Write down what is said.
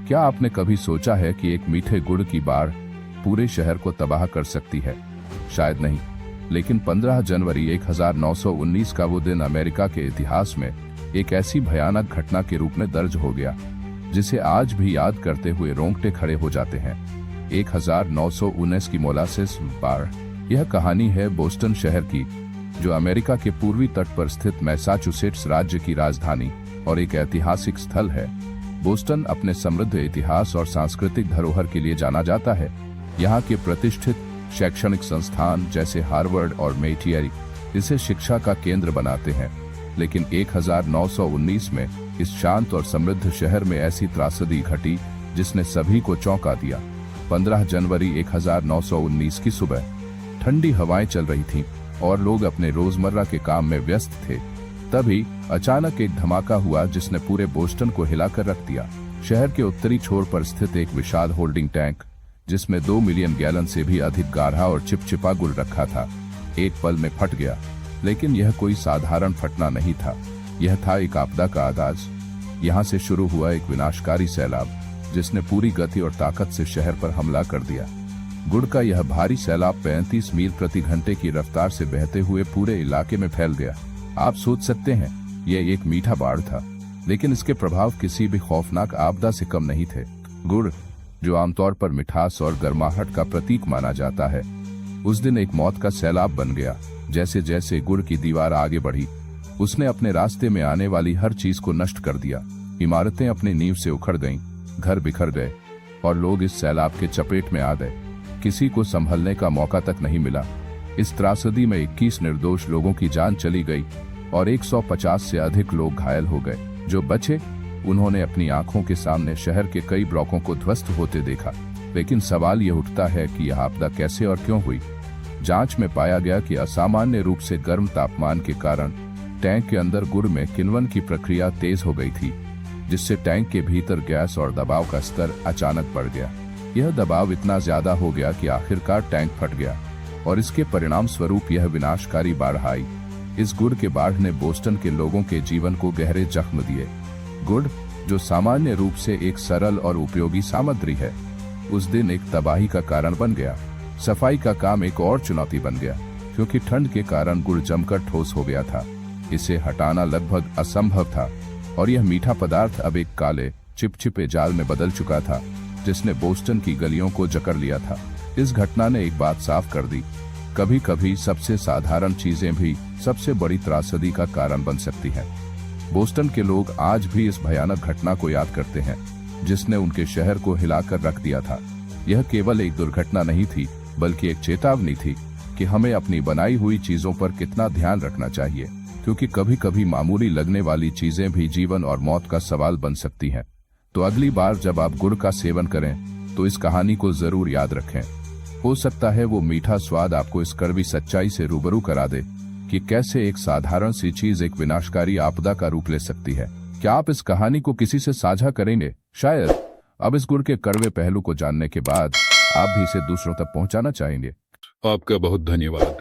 क्या आपने कभी सोचा है कि एक मीठे गुड़ की बाढ़ पूरे शहर को तबाह कर सकती है? शायद नहीं, लेकिन 15 जनवरी 1919 का वो दिन अमेरिका के इतिहास में एक ऐसी भयानक घटना के रूप में दर्ज हो गया जिसे आज भी याद करते हुए रोंगटे खड़े हो जाते हैं। 1919 की मोलासिस बाढ़। यह कहानी है बोस्टन शहर की, जो अमेरिका के पूर्वी तट पर स्थित मैसाचुसेट्स राज्य की राजधानी और एक ऐतिहासिक स्थल है। बोस्टन अपने समृद्ध इतिहास और सांस्कृतिक धरोहर के लिए जाना जाता है। यहाँ के प्रतिष्ठित शैक्षणिक संस्थान जैसे हार्वर्ड और मेटियरी इसे शिक्षा का केंद्र बनाते हैं। लेकिन 1919 में इस शांत और समृद्ध शहर में ऐसी त्रासदी घटी जिसने सभी को चौंका दिया। 15 जनवरी 1919 की सुबह ठंडी हवाएं चल रही थीं और लोग अपने रोजमर्रा के काम में व्यस्त थे। तभी अचानक एक धमाका हुआ जिसने पूरे बोस्टन को हिलाकर रख दिया। शहर के उत्तरी छोर पर स्थित एक विशाल होल्डिंग टैंक, जिसमें 2 मिलियन गैलन से भी अधिक गाढ़ा और चिपचिपा गुड़ रखा था, एक पल में फट गया। लेकिन यह कोई साधारण फटना नहीं था, यह था एक आपदा का आगाज। यहाँ से शुरू हुआ एक विनाशकारी सैलाब जिसने पूरी गति और ताकत से शहर पर हमला कर दिया। गुड़ का यह भारी सैलाब 35 मील प्रति घंटे की रफ्तार से बहते हुए पूरे इलाके में फैल गया। आप सोच सकते हैं, यह एक मीठा बाढ़ था, लेकिन इसके प्रभाव किसी भी खौफनाक आपदा से कम नहीं थे। गुड़, जो आमतौर पर मिठास और गर्माहट का प्रतीक माना जाता है, उस दिन एक मौत का सैलाब बन गया। जैसे जैसे गुड़ की दीवार आगे बढ़ी, उसने अपने रास्ते में आने वाली हर चीज को नष्ट कर दिया। इमारतें अपनी नींव से उखड़ गईं, घर बिखर गए और लोग इस सैलाब के चपेट में आ गए। किसी को संभलने का मौका तक नहीं मिला। इस त्रासदी में 21 निर्दोष लोगों की जान चली गई और 150 से अधिक लोग घायल हो गए। जो बचे, उन्होंने अपनी आंखों के सामने शहर के कई ब्लॉकों को ध्वस्त होते देखा। लेकिन सवाल यह उठता है कि यह आपदा कैसे और क्यों हुई। जांच में पाया गया कि असामान्य रूप से गर्म तापमान के कारण टैंक के अंदर गुड़ में किण्वन की प्रक्रिया तेज हो गई थी, जिससे टैंक के भीतर गैस और दबाव का स्तर अचानक बढ़ गया। यह दबाव इतना ज्यादा हो गया कि आखिरकार टैंक फट गया और इसके परिणाम स्वरूप यह विनाशकारी बाढ़ आई। इस गुड़ के बाढ़ ने बोस्टन के लोगों के जीवन को गहरे जख्म दिए। गुड़, जो सामान्य रूप से एक सरल और उपयोगी सामग्री है, उस दिन एक तबाही का कारण बन गया। सफाई का काम एक और चुनौती बन गया, क्योंकि ठंड के कारण गुड़ जमकर ठोस हो गया था। इसे हटाना लगभग असंभव था और यह मीठा पदार्थ अब एक काले चिपचिपे जाल में बदल चुका था, जिसने बोस्टन की गलियों को जकड़ लिया था। इस घटना ने एक बात साफ कर दी, कभी कभी सबसे साधारण चीजें भी सबसे बड़ी त्रासदी का कारण बन सकती हैं। बोस्टन के लोग आज भी इस भयानक घटना को याद करते हैं, जिसने उनके शहर को हिलाकर रख दिया था। यह केवल एक दुर्घटना नहीं थी, बल्कि एक चेतावनी थी कि हमें अपनी बनाई हुई चीजों पर कितना ध्यान रखना चाहिए, क्योंकि कभी कभी मामूली लगने वाली चीजें भी जीवन और मौत का सवाल बन सकती हैं। तो अगली बार जब आप गुड़ का सेवन करें, तो इस कहानी को जरूर याद रखें। हो सकता है वो मीठा स्वाद आपको इस कड़वी सच्चाई से रूबरू करा दे कि कैसे एक साधारण सी चीज एक विनाशकारी आपदा का रूप ले सकती है। क्या आप इस कहानी को किसी से साझा करेंगे? शायद अब इस गुड़ के कड़वे पहलू को जानने के बाद आप भी इसे दूसरों तक पहुंचाना चाहेंगे। आपका बहुत धन्यवाद।